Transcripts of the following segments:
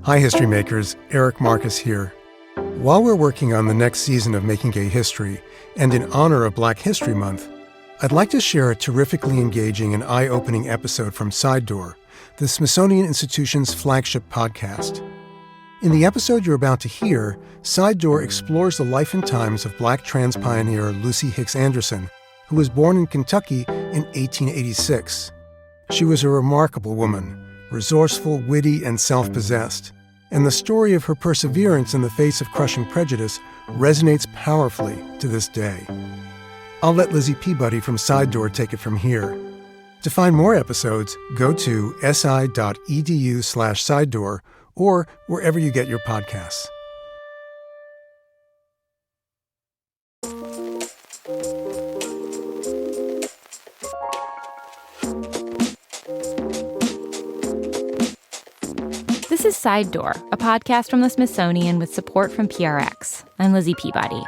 Hi, History Makers. Eric Marcus here. While we're working on the next season of Making Gay History, and in honor of Black History Month, I'd like to share a terrifically engaging and eye-opening episode from Sidedoor, the Smithsonian Institution's flagship podcast. In the episode you're about to hear, Sidedoor explores the life and times of Black trans pioneer Lucy Hicks Anderson, who was born in Kentucky in 1886. She was a remarkable woman, resourceful, witty, and self-possessed. And the story of her perseverance in the face of crushing prejudice resonates powerfully to this day. I'll let Lizzie Peabody from Sidedoor take it from here. To find more episodes, go to si.edu/Sidedoor or wherever you get your podcasts. This is Sidedoor, a podcast from the Smithsonian with support from PRX. I'm Lizzie Peabody.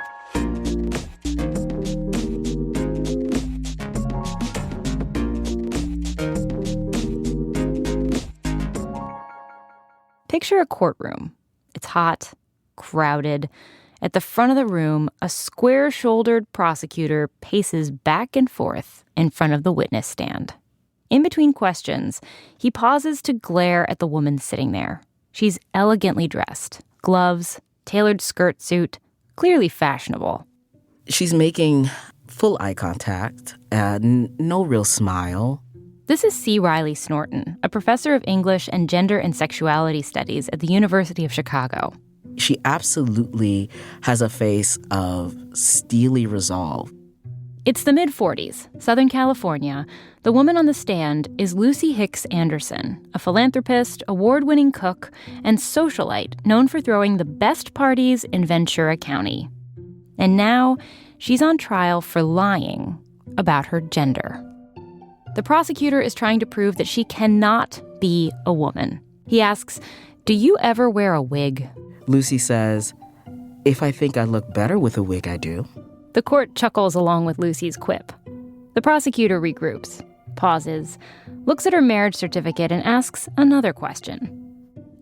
Picture a courtroom. It's hot, crowded. At the front of the room, a square-shouldered prosecutor paces back and forth in front of the witness stand. In between questions, he pauses to glare at the woman sitting there. She's elegantly dressed. Gloves, tailored skirt suit, clearly fashionable. She's making full eye contact, no real smile. This is C. Riley Snorton, a professor of English and Gender and Sexuality Studies at the University of Chicago. She absolutely has a face of steely resolve. It's the mid-40s, Southern California. The woman on the stand is Lucy Hicks Anderson, a philanthropist, award-winning cook, and socialite known for throwing the best parties in Ventura County. And now, she's on trial for lying about her gender. The prosecutor is trying to prove that she cannot be a woman. He asks, "Do you ever wear a wig?" Lucy says, "If I think I look better with a wig, I do." The court chuckles along with Lucy's quip. The prosecutor regroups, pauses, looks at her marriage certificate, and asks another question.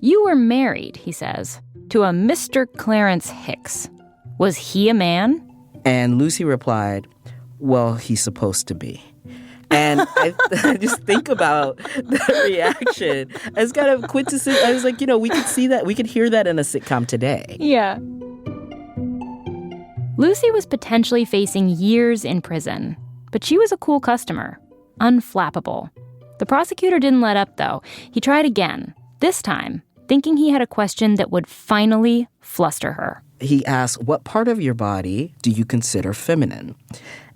"You were married," he says, "to a Mr. Clarence Hicks. Was he a man?" And Lucy replied, "Well, he's supposed to be." And I just think about the reaction as kind of quintessential. I was like, we could see that, we could hear that in a sitcom today. Yeah. Lucy was potentially facing years in prison, but she was a cool customer, unflappable. The prosecutor didn't let up, though. He tried again, this time thinking he had a question that would finally fluster her. He asked, "What part of your body do you consider feminine?"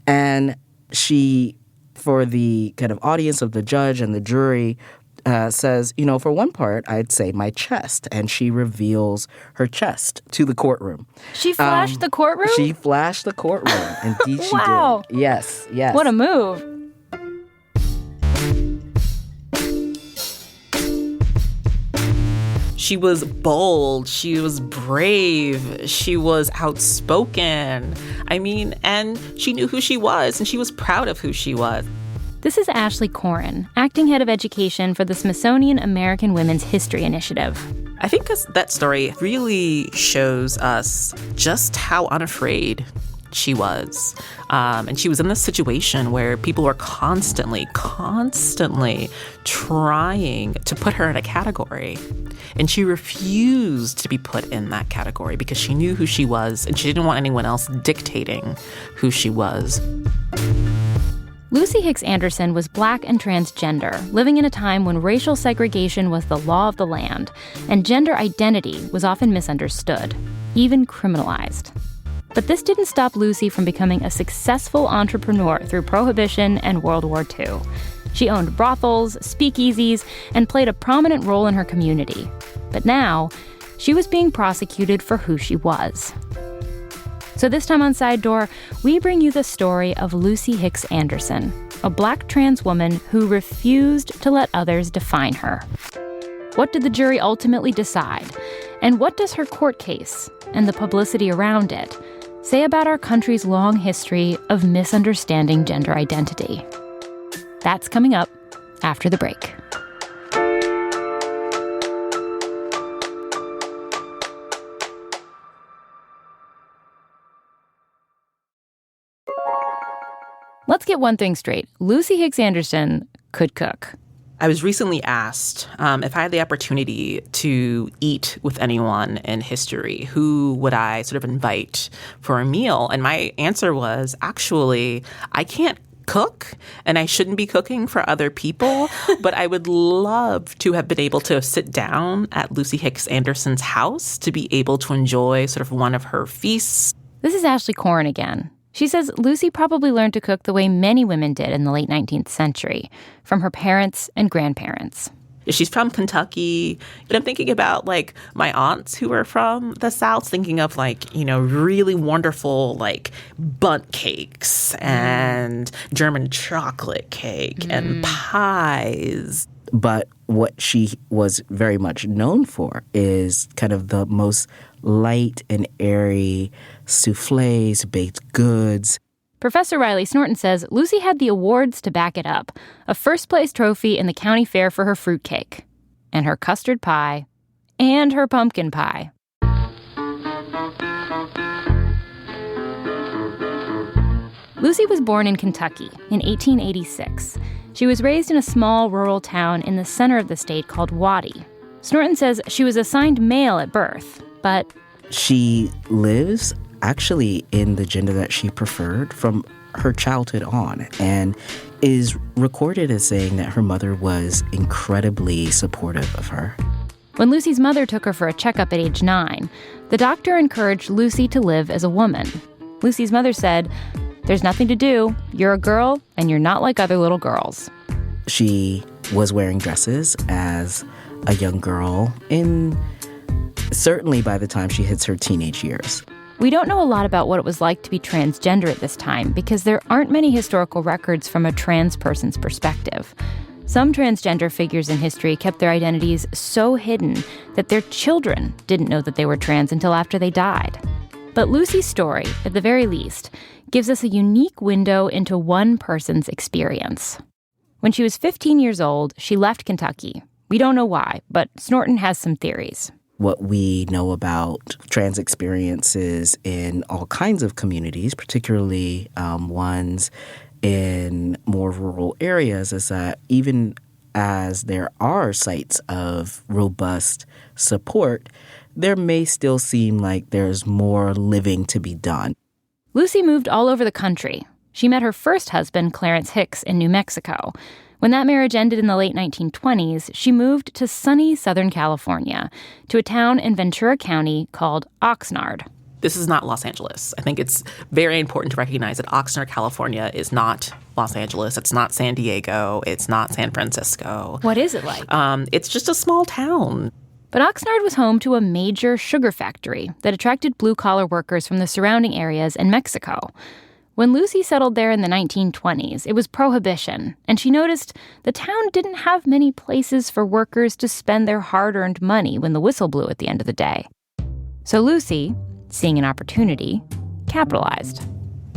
And she, for the kind of audience of the judge and the jury, says, for one part, I'd say my chest. And she reveals her chest to the courtroom. She flashed the courtroom? She flashed the courtroom. Indeed she Wow. did. Yes. What a move. She was bold, she was brave, she was outspoken. And she knew who she was, and she was proud of who she was. This is Ashley Corin, acting head of education for the Smithsonian American Women's History Initiative. I think that story really shows us just how unafraid she was. And she was in this situation where people were constantly trying to put her in a category. And she refused to be put in that category because she knew who she was and she didn't want anyone else dictating who she was. Lucy Hicks Anderson was Black and transgender, living in a time when racial segregation was the law of the land, and gender identity was often misunderstood, even criminalized. But this didn't stop Lucy from becoming a successful entrepreneur through Prohibition and World War II. She owned brothels, speakeasies, and played a prominent role in her community. But now, she was being prosecuted for who she was. So this time on Sidedoor, we bring you the story of Lucy Hicks Anderson, a Black trans woman who refused to let others define her. What did the jury ultimately decide? And what does her court case, and the publicity around it, say about our country's long history of misunderstanding gender identity? That's coming up after the break. let's get one thing straight. Lucy Hicks Anderson could cook. I was recently asked if I had the opportunity to eat with anyone in history, who would I sort of invite for a meal? And my answer was, actually, I can't cook and I shouldn't be cooking for other people, but I would love to have been able to sit down at Lucy Hicks Anderson's house to be able to enjoy sort of one of her feasts. This is Ashley Corrin again. She says Lucy probably learned to cook the way many women did in the late 19th century, from her parents and grandparents. She's from Kentucky. But I'm thinking about, like, my aunts who are from the South, thinking of, like, you know, really wonderful, like, bundt cakes and German chocolate cake and pies. But what she was very much known for is kind of the most light and airy soufflés, baked goods. Professor Riley Snorton says Lucy had the awards to back it up. A first-place trophy in the county fair for her fruitcake, and her custard pie, and her pumpkin pie. Lucy was born in Kentucky in 1886. She was raised in a small rural town in the center of the state called Waddy. Snorton says she was assigned male at birth, but she lives actually in the gender that she preferred from her childhood on, and is recorded as saying that her mother was incredibly supportive of her. When Lucy's mother took her for a checkup at age 9, the doctor encouraged Lucy to live as a woman. Lucy's mother said, "There's nothing to do. You're a girl, and you're not like other little girls." She was wearing dresses as a young girl, certainly by the time she hits her teenage years. We don't know a lot about what it was like to be transgender at this time because there aren't many historical records from a trans person's perspective. Some transgender figures in history kept their identities so hidden that their children didn't know that they were trans until after they died. But Lucy's story, at the very least, gives us a unique window into one person's experience. When she was 15 years old, she left Kentucky. We don't know why, but Snorton has some theories. What we know about trans experiences in all kinds of communities, particularly ones in more rural areas, is that even as there are sites of robust support, there may still seem like there's more living to be done. Lucy moved all over the country. She met her first husband, Clarence Hicks, in New Mexico. When that marriage ended in the late 1920s, she moved to sunny Southern California, to a town in Ventura County called Oxnard. This is not Los Angeles. I think it's very important to recognize that Oxnard, California is not Los Angeles. It's not San Diego. It's not San Francisco. What is it like? It's just a small town. But Oxnard was home to a major sugar factory that attracted blue-collar workers from the surrounding areas and Mexico. When Lucy settled there in the 1920s, it was Prohibition, and she noticed the town didn't have many places for workers to spend their hard-earned money when the whistle blew at the end of the day. So Lucy, seeing an opportunity, capitalized.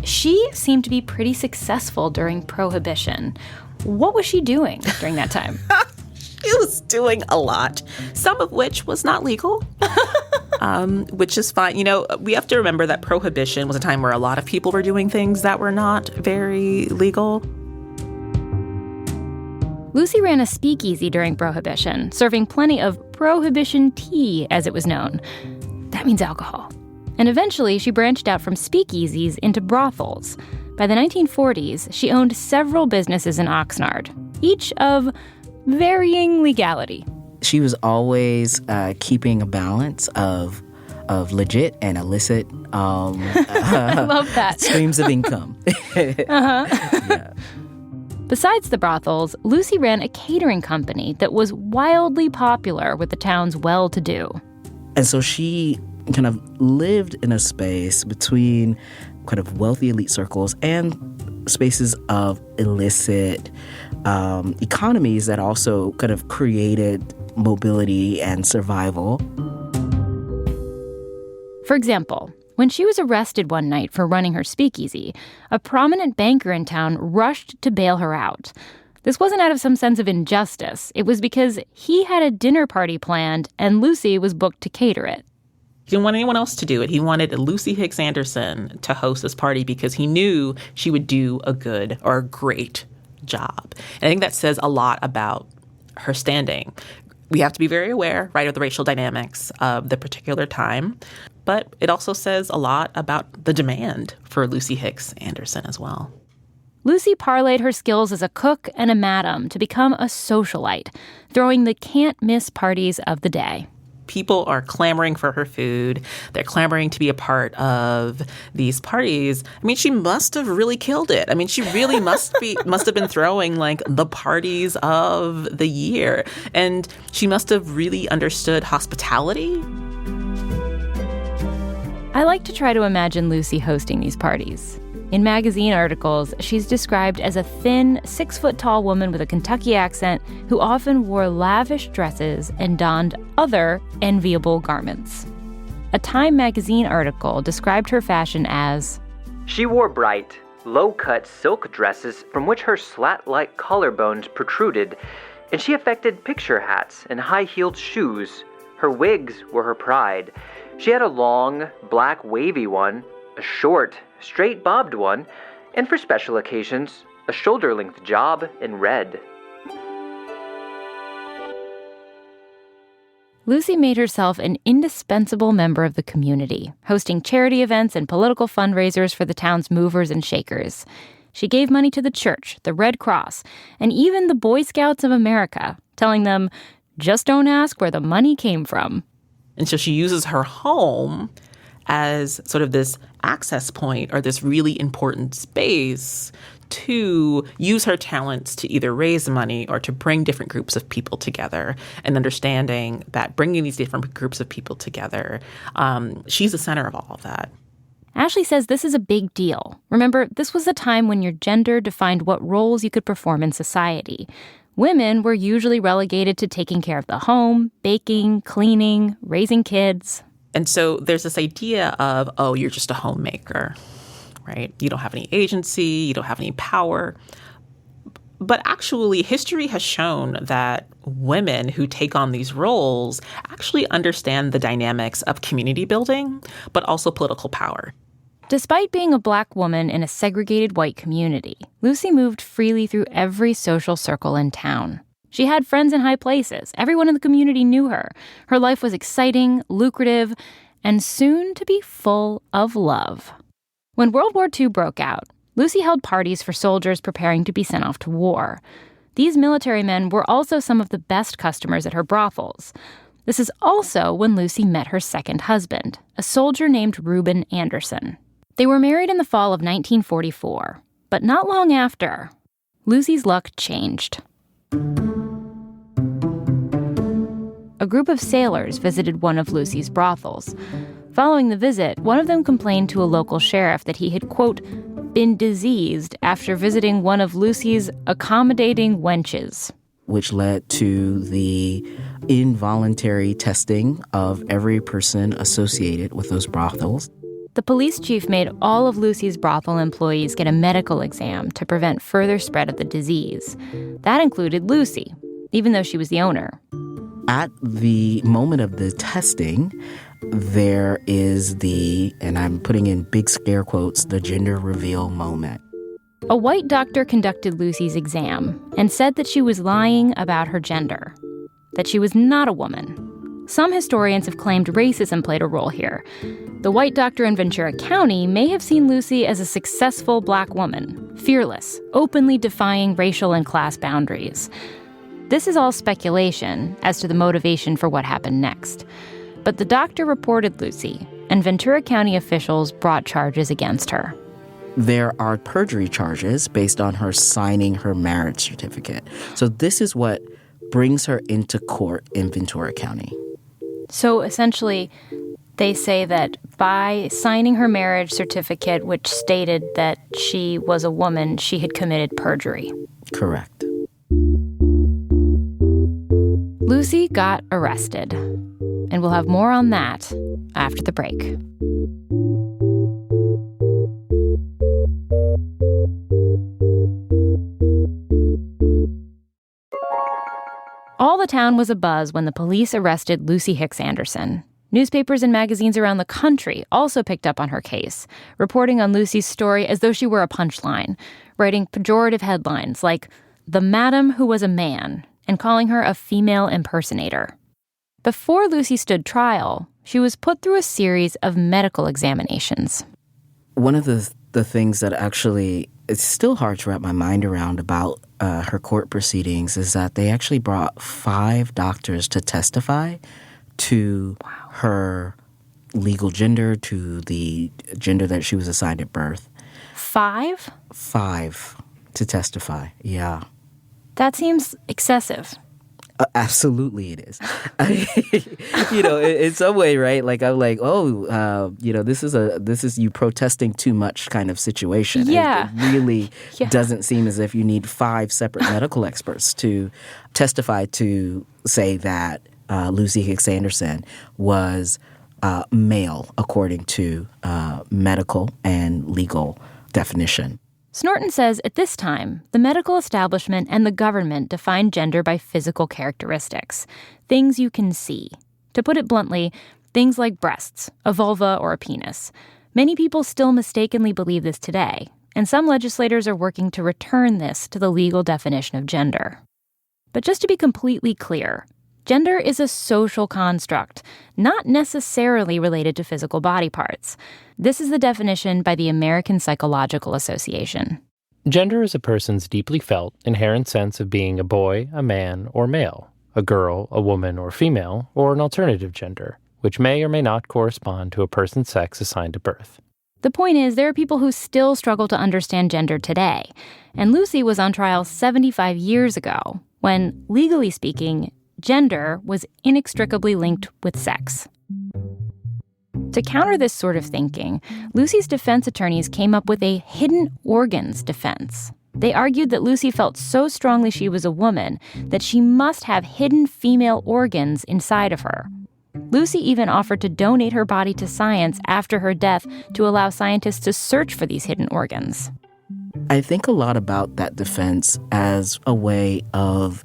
She seemed to be pretty successful during Prohibition. What was she doing during that time? She was doing a lot, some of which was not legal. Which is fine. You know, we have to remember that Prohibition was a time where a lot of people were doing things that were not very legal. Lucy ran a speakeasy during Prohibition, serving plenty of Prohibition tea, as it was known. That means alcohol. And eventually, she branched out from speakeasies into brothels. By the 1940s, she owned several businesses in Oxnard, each of varying legality. She was always keeping a balance of legit and illicit I love that. streams of income. Yeah. Besides the brothels, Lucy ran a catering company that was wildly popular with the town's well-to-do. And so she kind of lived in a space between kind of wealthy elite circles and spaces of illicit economies that also kind of created mobility and survival. For example, when she was arrested one night for running her speakeasy, a prominent banker in town rushed to bail her out. This wasn't out of some sense of injustice. It was because he had a dinner party planned and Lucy was booked to cater it. He didn't want anyone else to do it. He wanted Lucy Hicks Anderson to host this party because he knew she would do a good or a great job. And I think that says a lot about her standing. We have to be very aware, right, of the racial dynamics of the particular time. But it also says a lot about the demand for Lucy Hicks Anderson as well. Lucy parlayed her skills as a cook and a madam to become a socialite, throwing the can't-miss parties of the day. People are clamoring for her food. They're clamoring to be a part of these parties. I mean, she must have really killed it. I mean, she really must have been throwing like the parties of the year. And she must have really understood hospitality. I like to try to imagine Lucy hosting these parties. In magazine articles, she's described as a thin, 6-foot-tall woman with a Kentucky accent who often wore lavish dresses and donned other enviable garments. A Time magazine article described her fashion as, "She wore bright, low-cut silk dresses from which her slat-like collarbones protruded, and she affected picture hats and high-heeled shoes. Her wigs were her pride. She had a long, black wavy one, a short, straight bobbed one, and for special occasions, a shoulder-length job in red." Lucy made herself an indispensable member of the community, hosting charity events and political fundraisers for the town's movers and shakers. She gave money to the church, the Red Cross, and even the Boy Scouts of America, telling them, just don't ask where the money came from. And so she uses her home as sort of this access point or this really important space to use her talents to either raise money or to bring different groups of people together, and understanding that bringing these different groups of people together, she's the center of all of that. Ashley says this is a big deal. Remember, this was a time when your gender defined what roles you could perform in society. Women were usually relegated to taking care of the home, baking, cleaning, raising kids. And so there's this idea of, oh, you're just a homemaker, right? You don't have any agency, you don't have any power. But actually, history has shown that women who take on these roles actually understand the dynamics of community building, but also political power. Despite being a Black woman in a segregated white community, Lucy moved freely through every social circle in town. She had friends in high places. Everyone in the community knew her. Her life was exciting, lucrative, and soon to be full of love. When World War II broke out, Lucy held parties for soldiers preparing to be sent off to war. These military men were also some of the best customers at her brothels. This is also when Lucy met her second husband, a soldier named Reuben Anderson. They were married in the fall of 1944, but not long after, Lucy's luck changed. A group of sailors visited one of Lucy's brothels. Following the visit, one of them complained to a local sheriff that he had, quote, been diseased after visiting one of Lucy's accommodating wenches, which led to the involuntary testing of every person associated with those brothels. The police chief made all of Lucy's brothel employees get a medical exam to prevent further spread of the disease. That included Lucy, even though she was the owner. At the moment of the testing, there is the, and I'm putting in big scare quotes, the gender reveal moment. A white doctor conducted Lucy's exam and said that she was lying about her gender, that she was not a woman. Some historians have claimed racism played a role here. The white doctor in Ventura County may have seen Lucy as a successful Black woman, fearless, openly defying racial and class boundaries. This is all speculation as to the motivation for what happened next. But the doctor reported Lucy, and Ventura County officials brought charges against her. There are perjury charges based on her signing her marriage certificate. So this is what brings her into court in Ventura County. So essentially, they say that by signing her marriage certificate, which stated that she was a woman, she had committed perjury. Correct. Lucy got arrested. And we'll have more on that after the break. All the town was abuzz when the police arrested Lucy Hicks Anderson. Newspapers and magazines around the country also picked up on her case, reporting on Lucy's story as though she were a punchline, writing pejorative headlines like, "The Madam Who Was a Man," and calling her a female impersonator. Before Lucy stood trial, she was put through a series of medical examinations. One of the things that actually it's still hard to wrap my mind around about her court proceedings is that they actually brought 5 doctors to testify to her legal gender, to the gender that she was assigned at birth. 5? 5 to testify, yeah. That seems excessive. Absolutely it is. In some way, right? Like, I'm like, this is you protesting too much kind of situation. Yeah. It really doesn't seem as if you need 5 separate medical experts to testify to say that Lucy Hicks Anderson was male according to medical and legal definition. Snorton says at this time, the medical establishment and the government define gender by physical characteristics, things you can see. To put it bluntly, things like breasts, a vulva, or a penis. Many people still mistakenly believe this today, and some legislators are working to return this to the legal definition of gender. But just to be completely clear, gender is a social construct, not necessarily related to physical body parts. This is the definition by the American Psychological Association. Gender is a person's deeply felt, inherent sense of being a boy, a man, or male, a girl, a woman, or female, or an alternative gender, which may or may not correspond to a person's sex assigned at birth. The point is, there are people who still struggle to understand gender today. And Lucy was on trial 75 years ago, when, legally speaking, gender was inextricably linked with sex. To counter this sort of thinking, Lucy's defense attorneys came up with a hidden organs defense. They argued that Lucy felt so strongly she was a woman that she must have hidden female organs inside of her. Lucy even offered to donate her body to science after her death to allow scientists to search for these hidden organs. I think a lot about that defense as a way of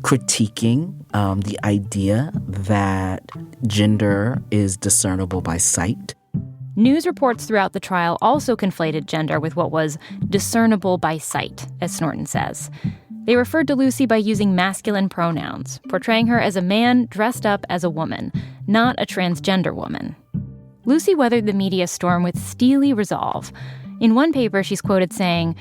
critiquing the idea that gender is discernible by sight. News reports throughout the trial also conflated gender with what was discernible by sight, as Snorton says. They referred to Lucy by using masculine pronouns, portraying her as a man dressed up as a woman, not a transgender woman. Lucy weathered the media storm with steely resolve. In one paper, she's quoted saying,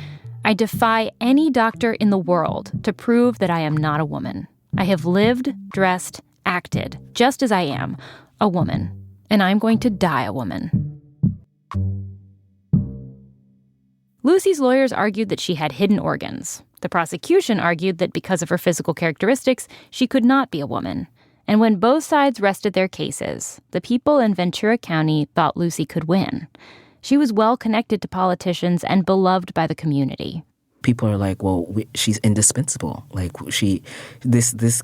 "I defy any doctor in the world to prove that I am not a woman. I have lived, dressed, acted, just as I am, a woman, and I'm going to die a woman." Lucy's lawyers argued that she had hidden organs. The prosecution argued that because of her physical characteristics, she could not be a woman. And when both sides rested their cases, the people in Ventura County thought Lucy could win. She was well connected to politicians and beloved by the community. People are like, well, she's indispensable. Like she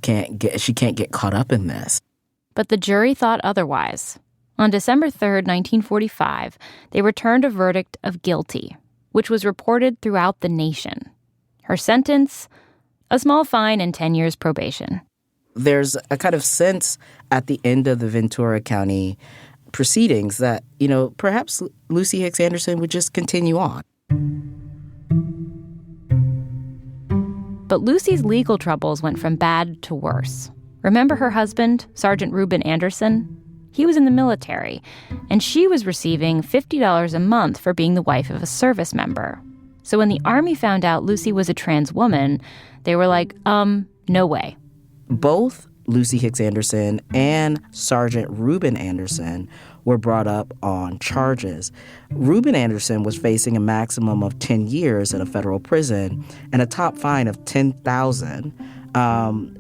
can't get caught up in this. But the jury thought otherwise. On December 3rd, 1945, they returned a verdict of guilty, which was reported throughout the nation. Her sentence, a small fine and 10 years probation. There's a kind of sense at the end of the Ventura County proceedings that, perhaps Lucy Hicks Anderson would just continue on. But Lucy's legal troubles went from bad to worse. Remember her husband, Sergeant Reuben Anderson? He was in the military, and she was receiving $50 a month for being the wife of a service member. So when the Army found out Lucy was a trans woman, they were like, no way. Both Lucy Hicks Anderson and Sergeant Reuben Anderson were brought up on charges. Reuben Anderson was facing a maximum of 10 years in a federal prison and a top fine of $10,000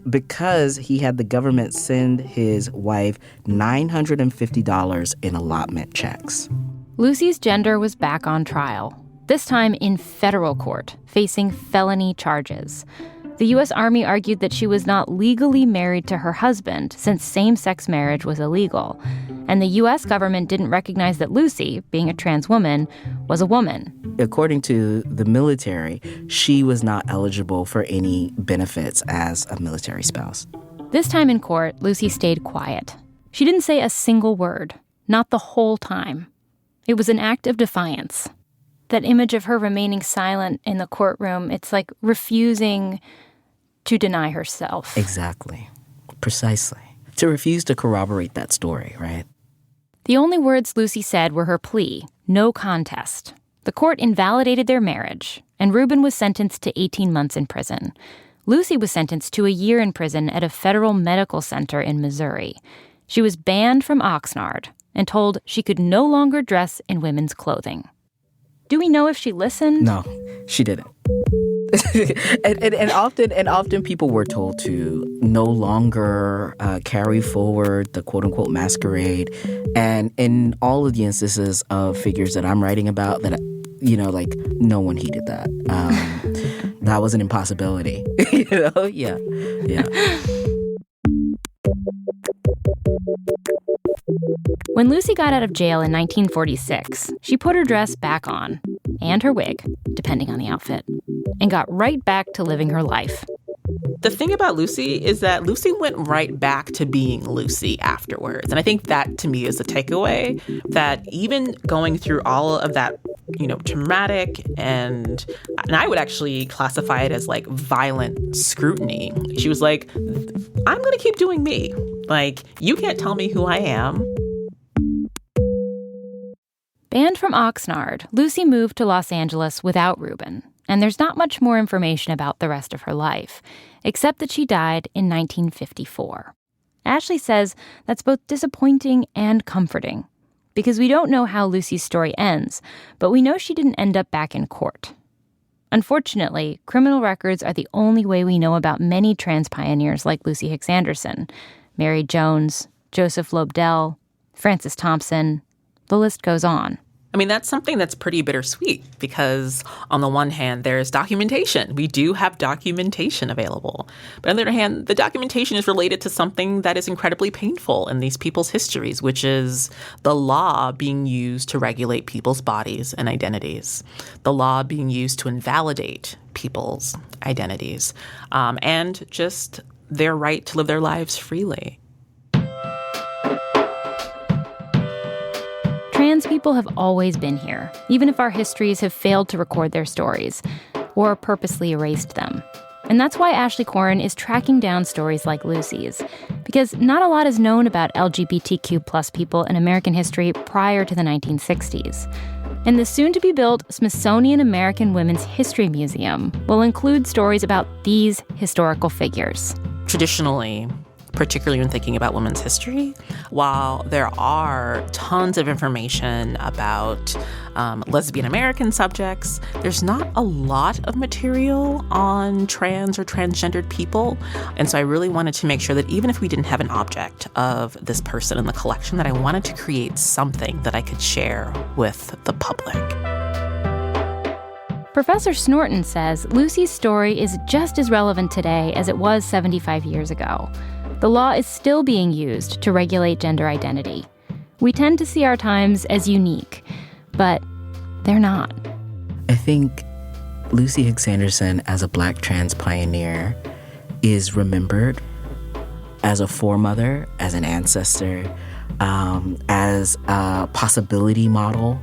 because he had the government send his wife $950 in allotment checks. Lucy's gender was back on trial, this time in federal court, facing felony charges. The U.S. Army argued that she was not legally married to her husband since same-sex marriage was illegal. And the U.S. government didn't recognize that Lucy, being a trans woman, was a woman. According to the military, she was not eligible for any benefits as a military spouse. This time in court, Lucy stayed quiet. She didn't say a single word, not the whole time. It was an act of defiance. That image of her remaining silent in the courtroom, it's like refusing to deny herself. Exactly. Precisely. To refuse to corroborate that story, right? The only words Lucy said were her plea, no contest. The court invalidated their marriage, and Rubin was sentenced to 18 months in prison. Lucy was sentenced to a year in prison at a federal medical center in Missouri. She was banned from Oxnard and told she could no longer dress in women's clothing. Do we know if she listened? No, she didn't. and often people were told to no longer carry forward the quote-unquote masquerade. And in all of the instances of figures that I'm writing about, that, no one heeded that. That was an impossibility. Yeah. When Lucy got out of jail in 1946, she put her dress back on, and her wig, depending on the outfit, and got right back to living her life. The thing about Lucy is that Lucy went right back to being Lucy afterwards. And I think that, to me, is the takeaway, that even going through all of that, traumatic and I would actually classify it as, violent scrutiny. She was like, I'm going to keep doing me. You can't tell me who I am. Banned from Oxnard, Lucy moved to Los Angeles without Rubin. And there's not much more information about the rest of her life, except that she died in 1954. Ashley says that's both disappointing and comforting, because we don't know how Lucy's story ends, but we know she didn't end up back in court. Unfortunately, criminal records are the only way we know about many trans pioneers like Lucy Hicks Anderson, Mary Jones, Joseph Lobdell, Frances Thompson. The list goes on. I mean, that's something that's pretty bittersweet because on the one hand, there's documentation. We do have documentation available. But on the other hand, the documentation is related to something that is incredibly painful in these people's histories, which is the law being used to regulate people's bodies and identities, the law being used to invalidate people's identities, and just their right to live their lives freely. Trans people have always been here, even if our histories have failed to record their stories or purposely erased them. And that's why Ashley Corin is tracking down stories like Lucy's, because not a lot is known about LGBTQ+ people in American history prior to the 1960s. And the soon-to-be-built Smithsonian American Women's History Museum will include stories about these historical figures. Traditionally, particularly when thinking about women's history, while there are tons of information about lesbian American subjects, there's not a lot of material on trans or transgendered people. And so I really wanted to make sure that even if we didn't have an object of this person in the collection, that I wanted to create something that I could share with the public. Professor Snorton says Lucy's story is just as relevant today as it was 75 years ago. The law is still being used to regulate gender identity. We tend to see our times as unique, but they're not. I think Lucy Hicks Anderson, as a Black trans pioneer, is remembered as a foremother, as an ancestor, as a possibility model.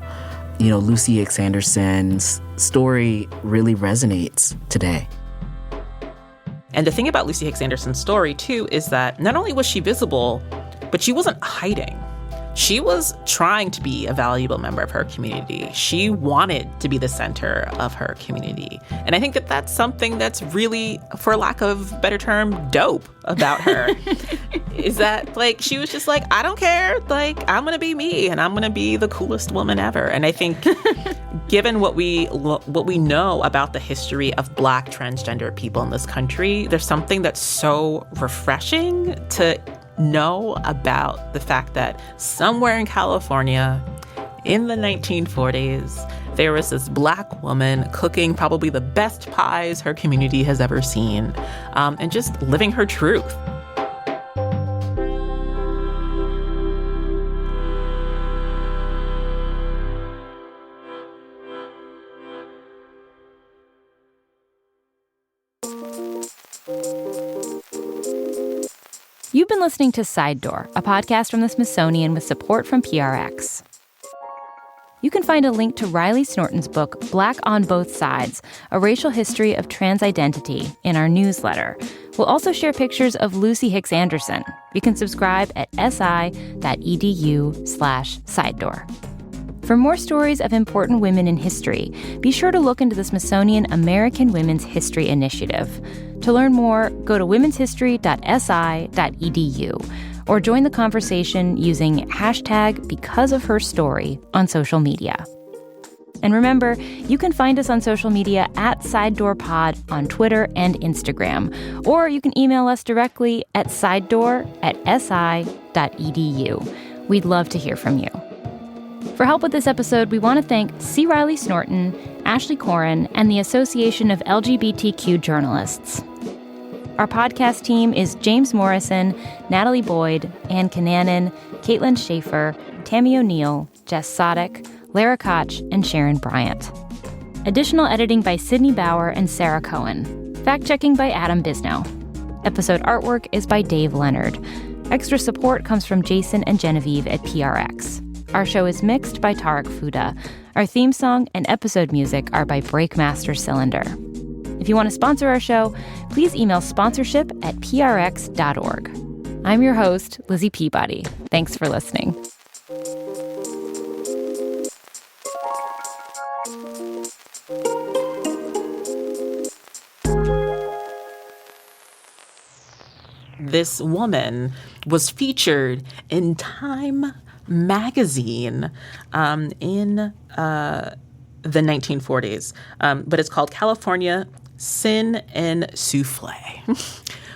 Lucy Hicks Anderson's story really resonates today. And the thing about Lucy Hicks Anderson's story, too, is that not only was she visible, but she wasn't hiding. She was trying to be a valuable member of her community. She wanted to be the center of her community. And I think that that's something that's really, for lack of a better term, dope about her. Is that, she was just like, I don't care. I'm going to be me, and I'm going to be the coolest woman ever. And I think given what we know about the history of Black transgender people in this country, there's something that's so refreshing to know about the fact that somewhere in California in the 1940s, there was this Black woman cooking probably the best pies her community has ever seen, and just living her truth. You've been listening to Sidedoor, a podcast from the Smithsonian with support from PRX. You can find a link to Riley Snorton's book, Black on Both Sides, A Racial History of Trans Identity, in our newsletter. We'll also share pictures of Lucy Hicks Anderson. You can subscribe at si.edu/Sidedoor. For more stories of important women in history, be sure to look into the Smithsonian American Women's History Initiative. To learn more, go to womenshistory.si.edu or join the conversation using #BecauseOfHerStory on social media. And remember, you can find us on social media at SidedoorPod on Twitter and Instagram, or you can email us directly at sidedoor@si.edu. We'd love to hear from you. For help with this episode, we want to thank C. Riley Snorton, Ashley Corin, and the Association of LGBTQ Journalists. Our podcast team is James Morrison, Natalie Boyd, Ann Kananen, Caitlin Schaefer, Tammy O'Neill, Jess Sodick, Lara Koch, and Sharon Bryant. Additional editing by Sydney Bauer and Sarah Cohen. Fact-checking by Adam Bisnow. Episode artwork is by Dave Leonard. Extra support comes from Jason and Genevieve at PRX. Our show is mixed by Tarek Fuda. Our theme song and episode music are by Breakmaster Cylinder. If you want to sponsor our show, please email sponsorship@prx.org. I'm your host, Lizzie Peabody. Thanks for listening. This woman was featured in Time magazine in the 1940s, but it's called California Sin and Soufflé,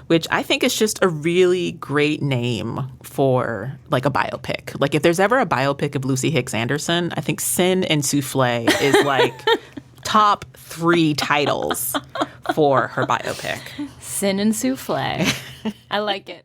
which I think is just a really great name for like a biopic. Like if there's ever a biopic of Lucy Hicks Anderson, I think Sin and Soufflé is like top 3 titles for her biopic. Sin and Soufflé. I like it.